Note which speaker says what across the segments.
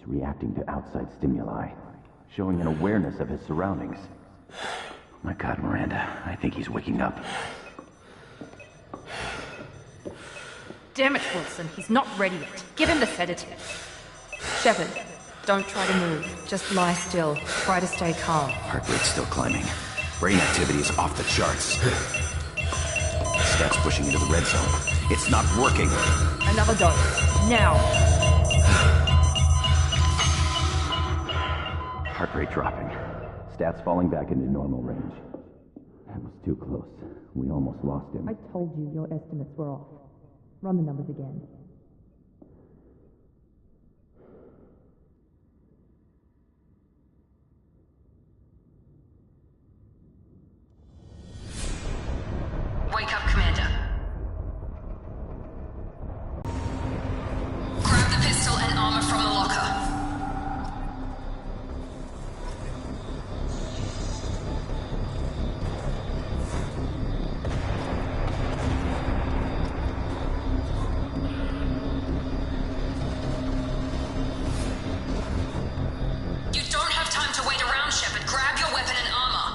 Speaker 1: reacting to outside stimuli, showing an awareness of his surroundings. My God, Miranda, I think he's waking up.
Speaker 2: Damn it, Wilson, he's not ready yet. Give him the sedative. Shepard, don't try to move. Just lie still. Try to stay calm.
Speaker 1: Heart rate's still climbing. Brain activity is off the charts. Stats pushing into the red zone. It's not working.
Speaker 2: Another dose. Now.
Speaker 1: Heart rate dropping. Stats falling back into normal range. That was too close. We almost lost him.
Speaker 2: I told you your estimates were off. Run the numbers again.
Speaker 3: Wake up, Commander. Grab the pistol and armor from the locker. You don't have time to wait around, Shepard. Grab your weapon and armor.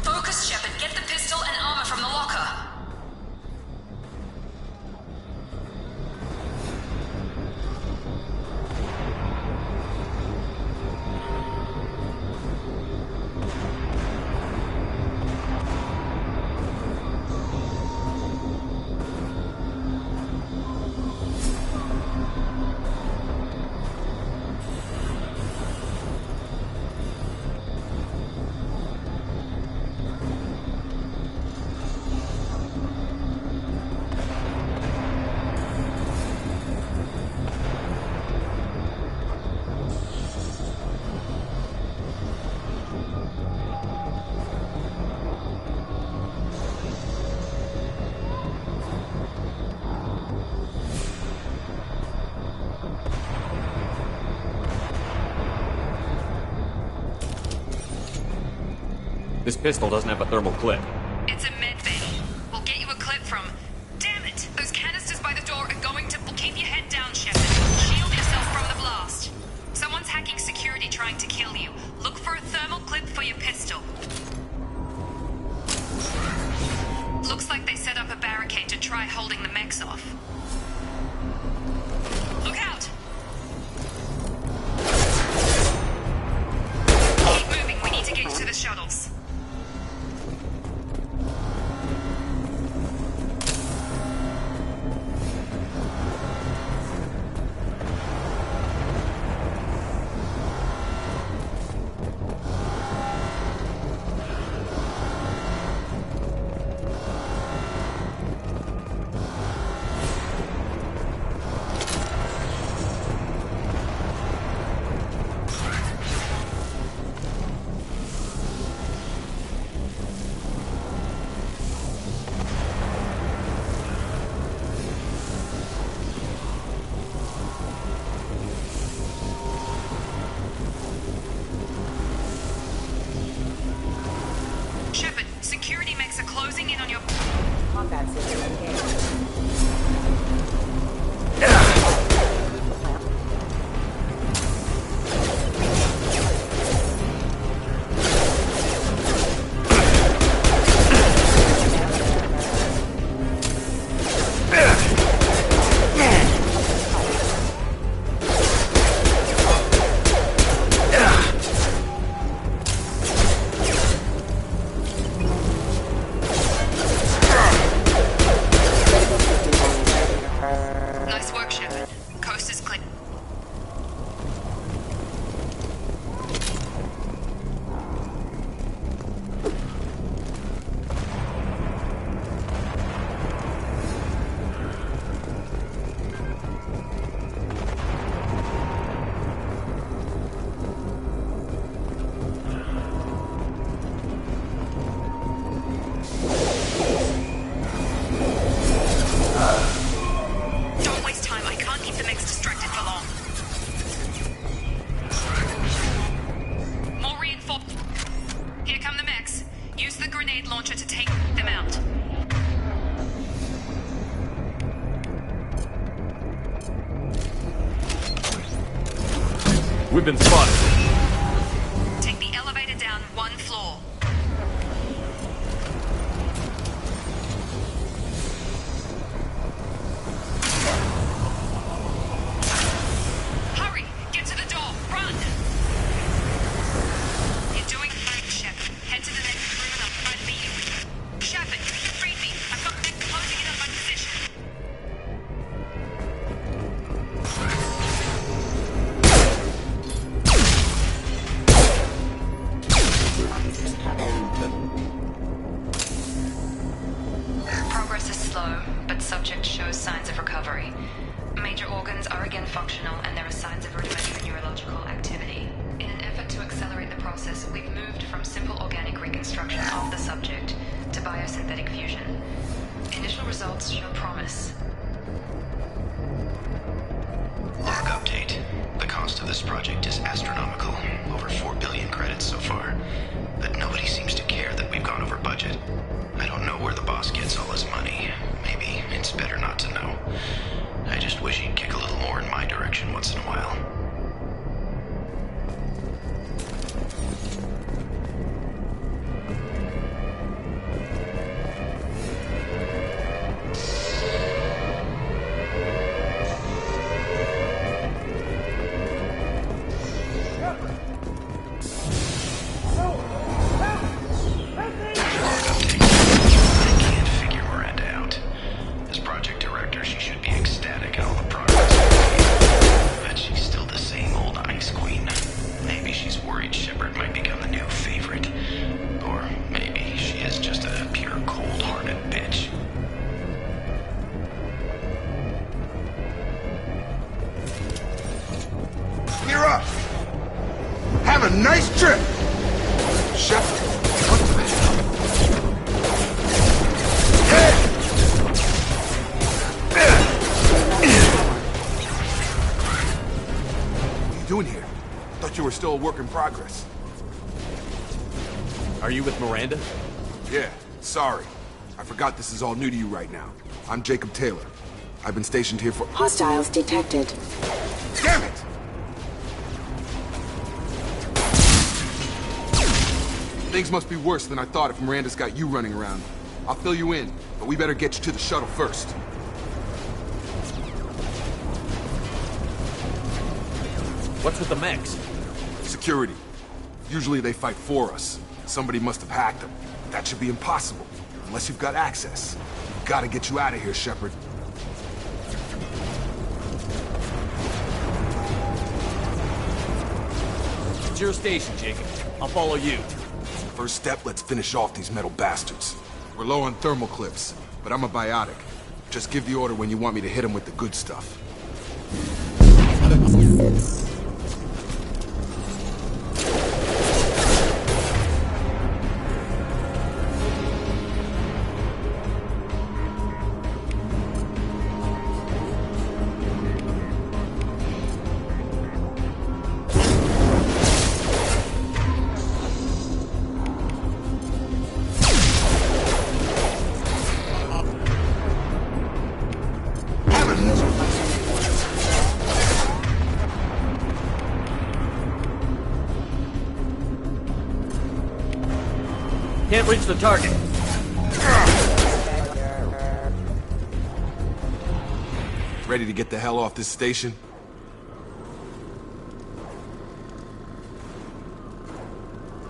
Speaker 3: Focus, Shepard. Get the pistol and armor from the locker.
Speaker 4: This pistol doesn't have a thermal clip.
Speaker 3: It's a med bay. We'll get you a clip from... Damn it! Those canisters by the door are going to... Keep your head down, Shepard. Shield yourself from the blast. Someone's hacking security trying to kill you. Look for a thermal clip for your pistol. Looks like they set up a barricade to try holding the mechs off. Look out! Keep moving. We need to get you to the shuttles. Shepard, security mechs are closing in on your...
Speaker 2: Combat system engaged.
Speaker 3: Nice work, Shepard.
Speaker 4: We've been spotted.
Speaker 3: Take the elevator down one floor. Hurry! Get to the door! Run! You're doing great, Shepard. Head to the next room and I'll try to beat you. Shepard, read me. I've got men closing in on my position. Progress is slow, but subject shows signs of recovery. Major organs are again functional, and there are signs of rudimentary neurological activity. In an effort to accelerate the process, we've moved from simple organic reconstruction of the subject to biosynthetic fusion. Initial results show promise.
Speaker 5: Log update. The cost of this project is astronomical. Over 4 billion credits so far. But nobody seems to care that we've gone over budget. I don't know where the boss gets all his money. Maybe it's better not to know. I just wish he'd kick a little more in my direction once in a while.
Speaker 6: Have a nice trip! Shepard, what the hell? What are you doing here? Thought you were still a work in progress.
Speaker 4: Are you with Miranda?
Speaker 6: Yeah, sorry. I forgot this is all new to you right now. I'm Jacob Taylor. I've been stationed here for—
Speaker 7: Hostiles detected.
Speaker 6: Damn it! Things must be worse than I thought if Miranda's got you running around. I'll fill you in, but we better get you to the shuttle first.
Speaker 4: What's with the mechs?
Speaker 6: Security. Usually they fight for us. Somebody must have hacked them. That should be impossible, unless you've got access. Gotta get you out of here, Shepard.
Speaker 4: It's your station, Jacob. I'll follow you.
Speaker 6: First step, let's finish off these metal bastards. We're low on thermal clips, but I'm a biotic. Just give the order when you want me to hit them with the good stuff.
Speaker 4: Can't reach the target.
Speaker 6: Ready to get the hell off this station?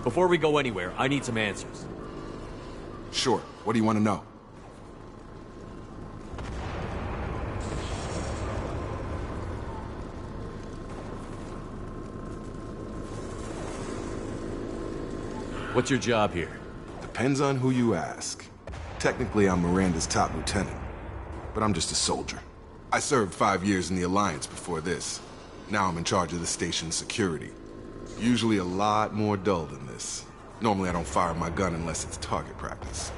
Speaker 4: Before we go anywhere, I need some answers.
Speaker 6: Sure. What do you want to know?
Speaker 4: What's your job here?
Speaker 6: Depends on who you ask. Technically, I'm Miranda's top lieutenant, but I'm just a soldier. I served 5 years in the Alliance before this. Now I'm in charge of the station's security. Usually a lot more dull than this. Normally I don't fire my gun unless it's target practice.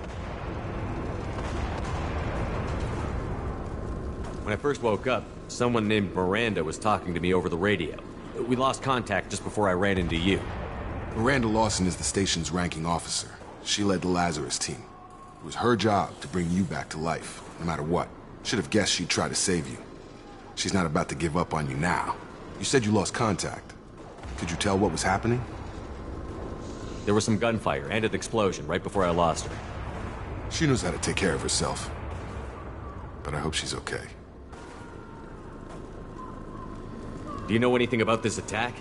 Speaker 4: When I first woke up, someone named Miranda was talking to me over the radio. We lost contact just before I ran into you.
Speaker 6: Miranda Lawson is the station's ranking officer. She led the Lazarus team. It was her job to bring you back to life, no matter what. Should have guessed she'd try to save you. She's not about to give up on you now. You said you lost contact. Could you tell what was happening?
Speaker 4: There was some gunfire and an explosion right before I lost her.
Speaker 6: She knows how to take care of herself. But I hope she's okay.
Speaker 4: Do you know anything about this attack?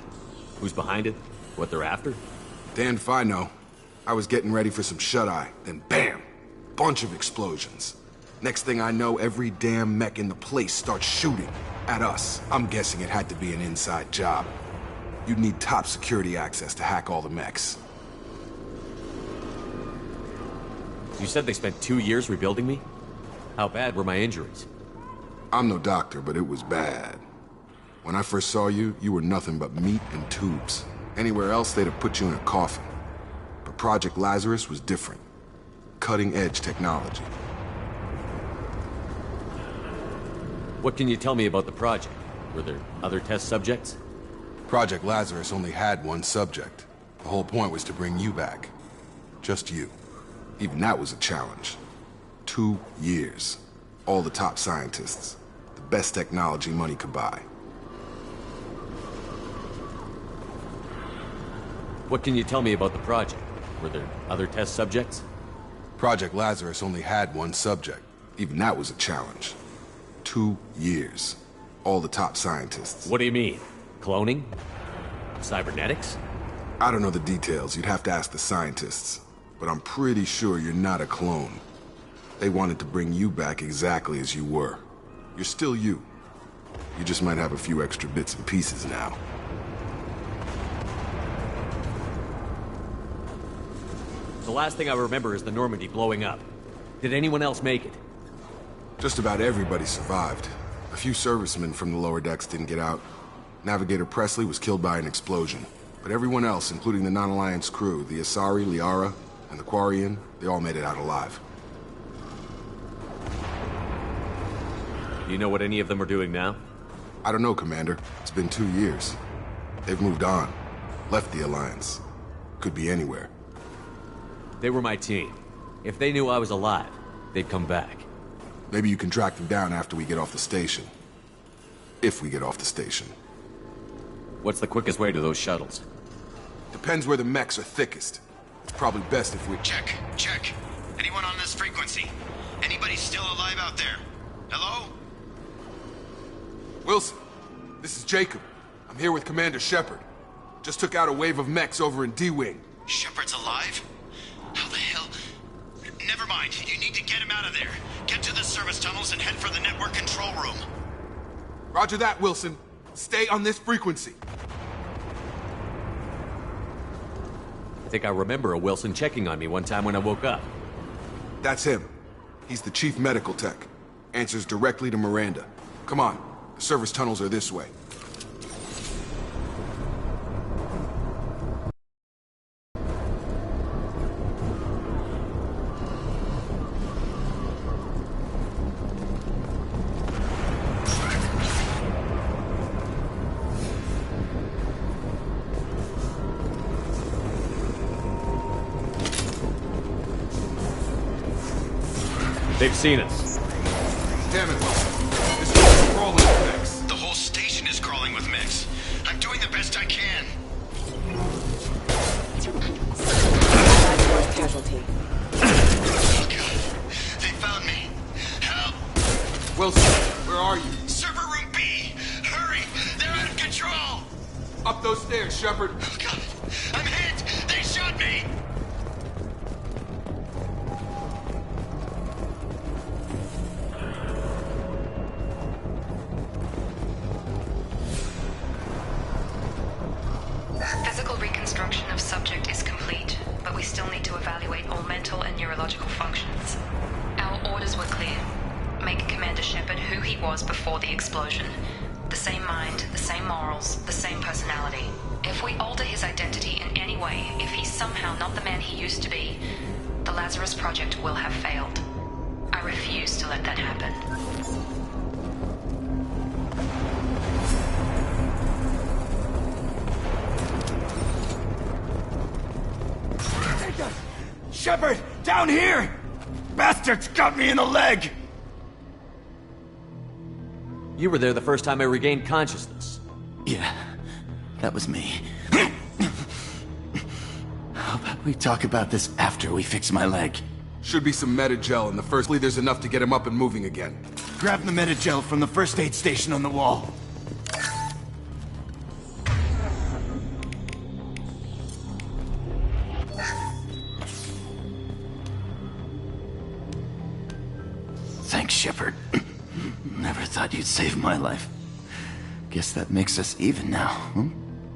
Speaker 4: Who's behind it? What they're after?
Speaker 6: Damned if I know. I was getting ready for some shut-eye, then bam! Bunch of explosions. Next thing I know, every damn mech in the place starts shooting at us. I'm guessing it had to be an inside job. You'd need top security access to hack all the mechs.
Speaker 4: You said they spent 2 years rebuilding me? How bad were my injuries?
Speaker 6: I'm no doctor, but it was bad. When I first saw you, you were nothing but meat and tubes. Anywhere else, they'd have put you in a coffin. But Project Lazarus was different. Cutting-edge technology.
Speaker 4: What can you tell me about the project? Were there other test subjects?
Speaker 6: Project Lazarus only had one subject. The whole point was to bring you back. Just you. Even that was a challenge. 2 years. All the top scientists. The best technology money could buy.
Speaker 4: What can you tell me about the project? Were there other test subjects?
Speaker 6: Project Lazarus only had one subject. Even that was a challenge. 2 years. All the top scientists.
Speaker 4: What do you mean? Cloning? Cybernetics?
Speaker 6: I don't know the details. You'd have to ask the scientists. But I'm pretty sure you're not a clone. They wanted to bring you back exactly as you were. You're still you. You just might have a few extra bits and pieces now.
Speaker 4: The last thing I remember is the Normandy blowing up. Did anyone else make it?
Speaker 6: Just about everybody survived. A few servicemen from the lower decks didn't get out. Navigator Presley was killed by an explosion. But everyone else, including the non-Alliance crew, the Asari, Liara, and the Quarian, they all made it out alive.
Speaker 4: Do you know what any of them are doing now?
Speaker 6: I don't know, Commander. It's been 2 years. They've moved on. Left the Alliance. Could be anywhere.
Speaker 4: They were my team. If they knew I was alive, they'd come back.
Speaker 6: Maybe you can track them down after we get off the station. If we get off the station.
Speaker 4: What's the quickest way to those shuttles?
Speaker 6: Depends where the mechs are thickest. It's probably best if we...
Speaker 5: Check. Anyone on this frequency? Anybody still alive out there? Hello?
Speaker 6: Wilson, this is Jacob. I'm here with Commander Shepard. Just took out a wave of mechs over in D-Wing.
Speaker 5: Shepard's alive? How the hell? Never mind. You need to get him out of there. Get to the service tunnels and head for the network control room.
Speaker 6: Roger that, Wilson. Stay on this frequency.
Speaker 4: I think I remember a Wilson checking on me one time when I woke up.
Speaker 6: That's him. He's the chief medical tech. Answers directly to Miranda. Come on. The service tunnels are this way.
Speaker 4: They've seen us.
Speaker 6: Damn it, Wilson. This is crawling with mechs.
Speaker 5: The whole station is crawling with mechs. I'm doing the best I can.
Speaker 7: Casualty.
Speaker 5: Oh, God. They found me. Help!
Speaker 6: Wilson, where are you?
Speaker 5: Server room B! Hurry! They're out of control!
Speaker 6: Up those stairs, Shepard.
Speaker 5: Oh, God. I'm hit! They shot me!
Speaker 3: Physical reconstruction of subject is complete, but we still need to evaluate all mental and neurological functions. Our orders were clear. Make Commander Shepard who he was before the explosion. The same mind, the same morals, the same personality. If we alter his identity in any way, if he's somehow not the man he used to be, the Lazarus Project will have failed. I refuse to let that happen.
Speaker 8: Shepard, down here! Bastards got me in the leg!
Speaker 4: You were there the first time I regained consciousness.
Speaker 8: Yeah, that was me. We talk about this after we fix my leg.
Speaker 6: Should be some Medi-gel in the first. There's enough to get him up and moving again.
Speaker 8: Grab the Medi-gel from the first aid station on the wall. Thanks, Shepard. Never thought you'd save my life. Guess that makes us even now, hmm?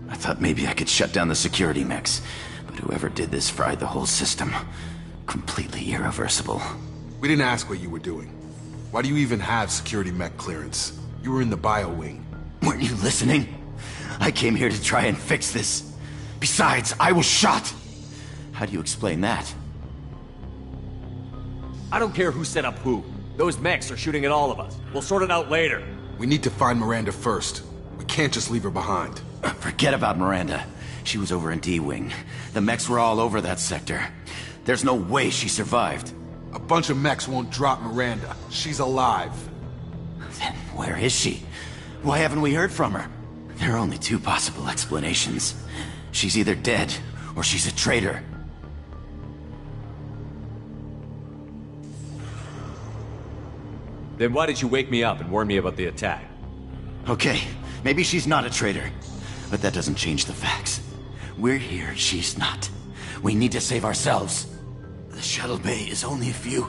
Speaker 8: I thought maybe I could shut down the security mechs, but whoever did this fried the whole system. Completely irreversible.
Speaker 6: We didn't ask what you were doing. Why do you even have security mech clearance? You were in the bio wing.
Speaker 8: Weren't you listening? I came here to try and fix this. Besides, I was shot! How do you explain that?
Speaker 4: I don't care who set up who. Those mechs are shooting at all of us. We'll sort it out later.
Speaker 6: We need to find Miranda first. We can't just leave her behind.
Speaker 8: Forget about Miranda. She was over in D-Wing. The mechs were all over that sector. There's no way she survived.
Speaker 6: A bunch of mechs won't drop Miranda. She's alive.
Speaker 8: Then where is she? Why haven't we heard from her? There are only two possible explanations. She's either dead, or she's a traitor.
Speaker 4: Then why did you wake me up and warn me about the attack?
Speaker 8: Okay, maybe she's not a traitor, but that doesn't change the facts. We're here, she's not. We need to save ourselves. The shuttle bay is only a few...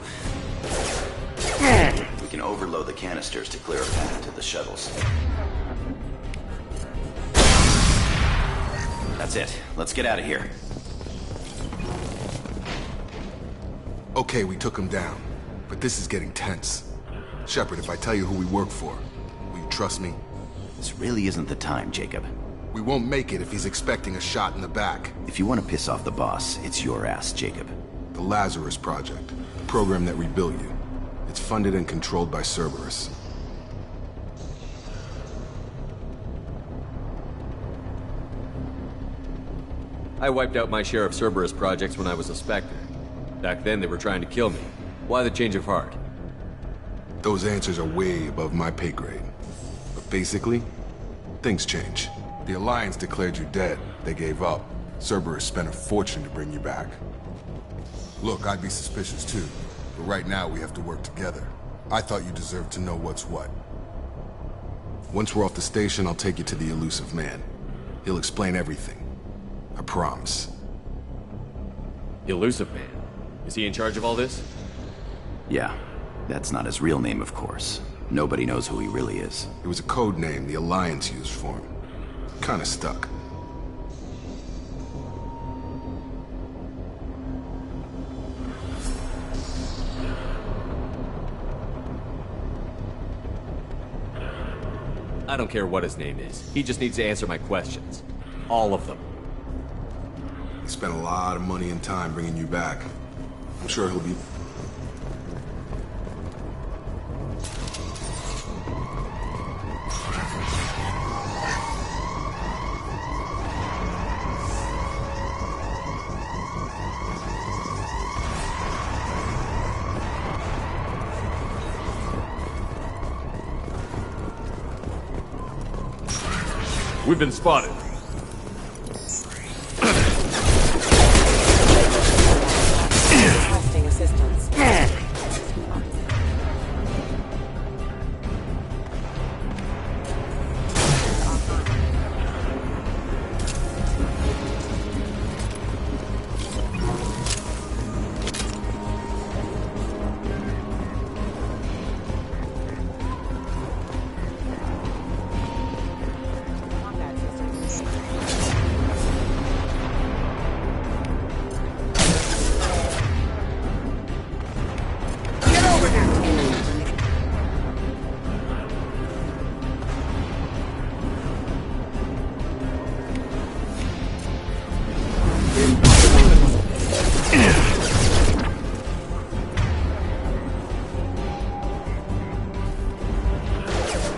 Speaker 5: We can overload the canisters to clear a path to the shuttles. That's it. Let's get out of here.
Speaker 6: Okay, we took him down, but this is getting tense. Shepard, if I tell you who we work for, will you trust me?
Speaker 8: This really isn't the time, Jacob.
Speaker 6: We won't make it if he's expecting a shot in the back.
Speaker 8: If you want to piss off the boss, it's your ass, Jacob.
Speaker 6: The Lazarus Project, the program that rebuilt you. It's funded and controlled by Cerberus.
Speaker 4: I wiped out my share of Cerberus projects when I was a Spectre. Back then, they were trying to kill me. Why the change of heart?
Speaker 6: Those answers are way above my pay grade. But basically, things change. The Alliance declared you dead. They gave up. Cerberus spent a fortune to bring you back. Look, I'd be suspicious too. But right now, we have to work together. I thought you deserved to know what's what. Once we're off the station, I'll take you to the elusive man. He'll explain everything. I promise.
Speaker 4: Elusive Man? Is he in charge of all this?
Speaker 8: Yeah, that's not his real name, of course. Nobody knows who he really is.
Speaker 6: It was a code name the Alliance used for him. Kinda stuck.
Speaker 4: I don't care what his name is. He just needs to answer my questions. All of them.
Speaker 6: He spent a lot of money and time bringing you back. I'm sure he'll be...
Speaker 4: We've been spotted.
Speaker 7: Requesting assistance.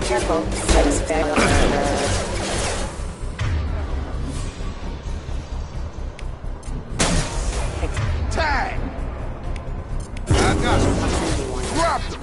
Speaker 7: Careful.
Speaker 6: Tag! I got you. Drop them!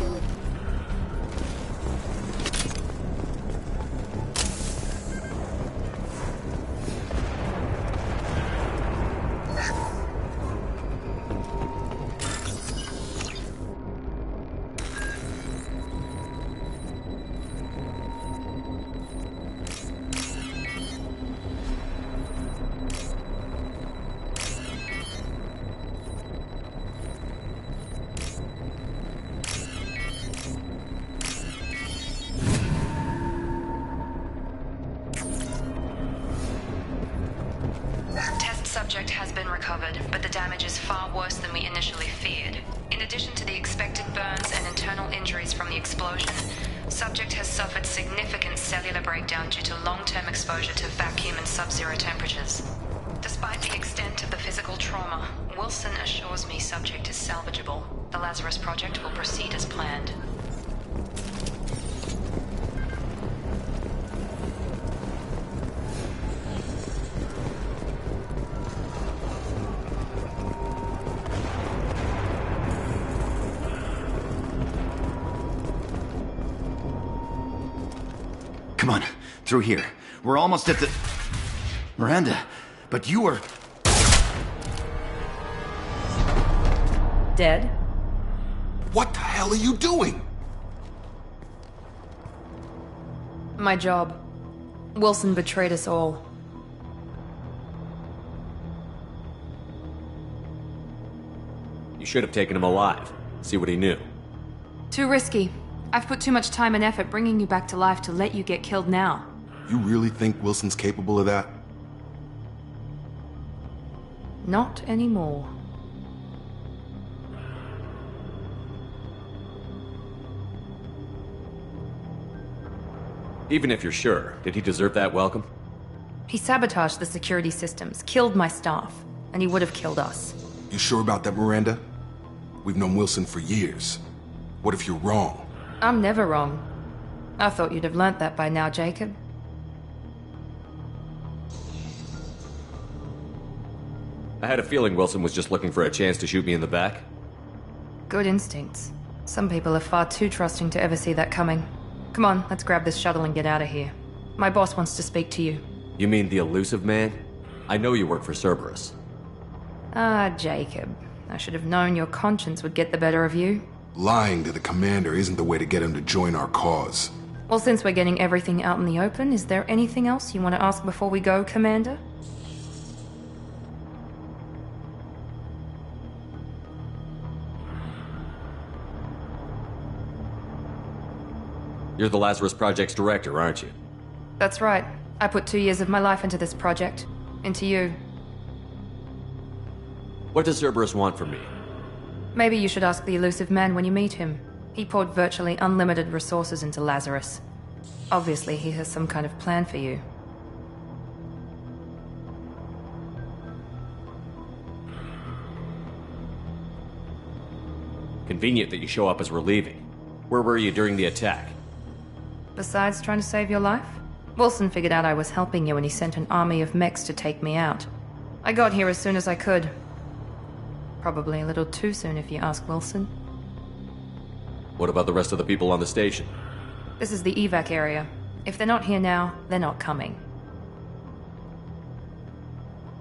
Speaker 3: subject has been recovered, but the damage is far worse than we initially feared. In addition to the expected burns and internal injuries from the explosion, subject has suffered significant cellular breakdown due to long-term exposure to vacuum and sub-zero temperatures. Despite the extent of the physical trauma, Wilson assures me subject is salvageable. The Lazarus Project will proceed as planned.
Speaker 8: Come on, through here. We're almost at the... Miranda, but you were...
Speaker 2: Dead?
Speaker 6: What the hell are you doing?
Speaker 2: My job. Wilson betrayed us all.
Speaker 4: You should have taken him alive. See what he knew.
Speaker 2: Too risky. I've put too much time and effort bringing you back to life to let you get killed now.
Speaker 6: You really think Wilson's capable of that?
Speaker 2: Not anymore.
Speaker 4: Even if you're sure, did he deserve that welcome?
Speaker 2: He sabotaged the security systems, killed my staff, and he would have killed us.
Speaker 6: You sure about that, Miranda? We've known Wilson for years. What if you're wrong?
Speaker 2: I'm never wrong. I thought you'd have learnt that by now, Jacob.
Speaker 4: I had a feeling Wilson was just looking for a chance to shoot me in the back.
Speaker 2: Good instincts. Some people are far too trusting to ever see that coming. Come on, let's grab this shuttle and get out of here. My boss wants to speak to you.
Speaker 4: You mean the elusive man? I know you work for Cerberus.
Speaker 2: Ah, Jacob. I should have known your conscience would get the better of you.
Speaker 6: Lying to the commander isn't the way to get him to join our cause.
Speaker 2: Well, since we're getting everything out in the open, is there anything else you want to ask before we go, Commander?
Speaker 4: You're the Lazarus Project's director, aren't you?
Speaker 2: That's right. I put 2 years of my life into this project. Into you.
Speaker 4: What does Cerberus want from me?
Speaker 2: Maybe you should ask the elusive man when you meet him. He poured virtually unlimited resources into Lazarus. Obviously, he has some kind of plan for you.
Speaker 4: Convenient that you show up as we're leaving. Where were you during the attack?
Speaker 2: Besides trying to save your life? Wilson figured out I was helping you and he sent an army of mechs to take me out. I got here as soon as I could. Probably a little too soon if you ask Wilson.
Speaker 4: What about the rest of the people on the station?
Speaker 2: This is the evac area. If they're not here now, they're not coming.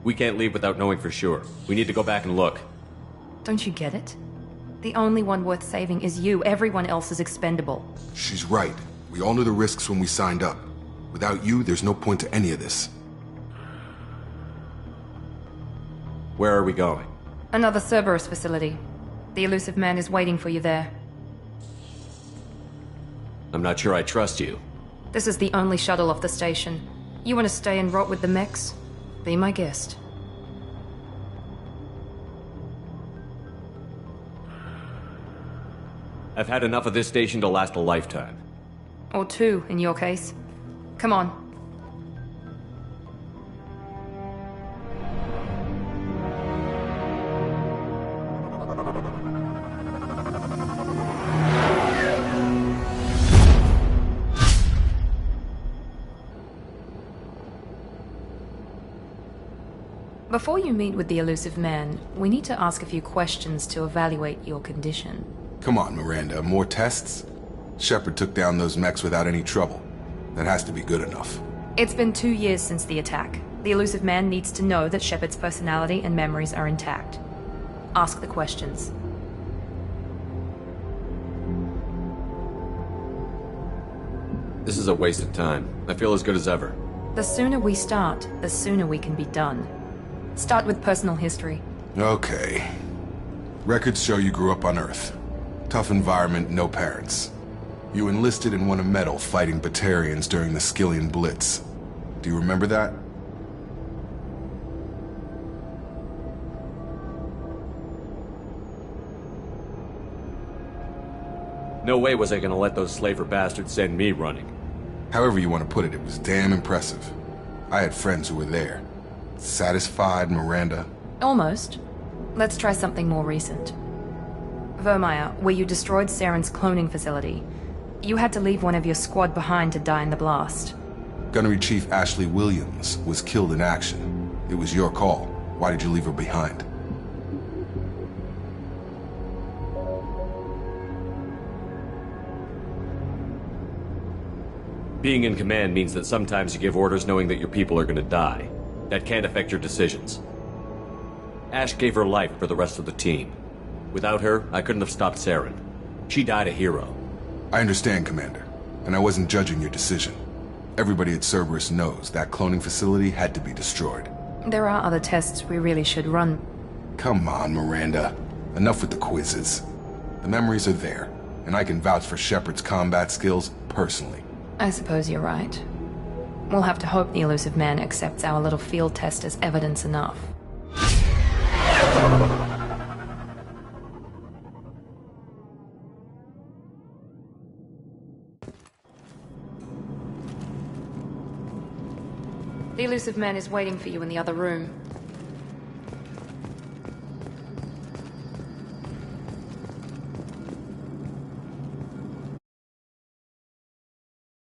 Speaker 4: We can't leave without knowing for sure. We need to go back and look.
Speaker 2: Don't you get it? The only one worth saving is you. Everyone else is expendable.
Speaker 6: She's right. We all knew the risks when we signed up. Without you, there's no point to any of this.
Speaker 4: Where are we going?
Speaker 2: Another Cerberus facility. The elusive man is waiting for you there.
Speaker 4: I'm not sure I trust you.
Speaker 2: This is the only shuttle off the station. You want to stay and rot with the mechs? Be my guest.
Speaker 4: I've had enough of this station to last a lifetime.
Speaker 2: Or 2, in your case. Come on. Before you meet with the elusive man, we need to ask a few questions to evaluate your condition.
Speaker 6: Come on, Miranda, more tests? Shepard took down those mechs without any trouble. That has to be good enough.
Speaker 2: It's been 2 years since the attack. The elusive man needs to know that Shepard's personality and memories are intact. Ask the questions.
Speaker 4: This is a waste of time. I feel as good as ever.
Speaker 2: The sooner we start, the sooner we can be done. Start with personal history.
Speaker 6: Okay. Records show you grew up on Earth. Tough environment, no parents. You enlisted and won a medal fighting Batarians during the Skillian Blitz. Do you remember that?
Speaker 4: No way was I gonna let those slaver bastards send me running.
Speaker 6: However you want to put it, it was damn impressive. I had friends who were there. Satisfied, Miranda?
Speaker 2: Almost. Let's try something more recent. Vermeer, where you destroyed Saren's cloning facility, you had to leave one of your squad behind to die in the blast.
Speaker 6: Gunnery Chief Ashley Williams was killed in action. It was your call. Why did you leave her behind?
Speaker 4: Being in command means that sometimes you give orders knowing that your people are gonna die. That can't affect your decisions. Ash gave her life for the rest of the team. Without her, I couldn't have stopped Saren. She died a hero.
Speaker 6: I understand, Commander, and I wasn't judging your decision. Everybody at Cerberus knows that cloning facility had to be destroyed.
Speaker 2: There are other tests we really should run.
Speaker 6: Come on, Miranda. Enough with the quizzes. The memories are there, and I can vouch for Shepard's combat skills personally.
Speaker 2: I suppose you're right. We'll have to hope the elusive man accepts our little field test as evidence enough. The elusive man is waiting for you in the other room.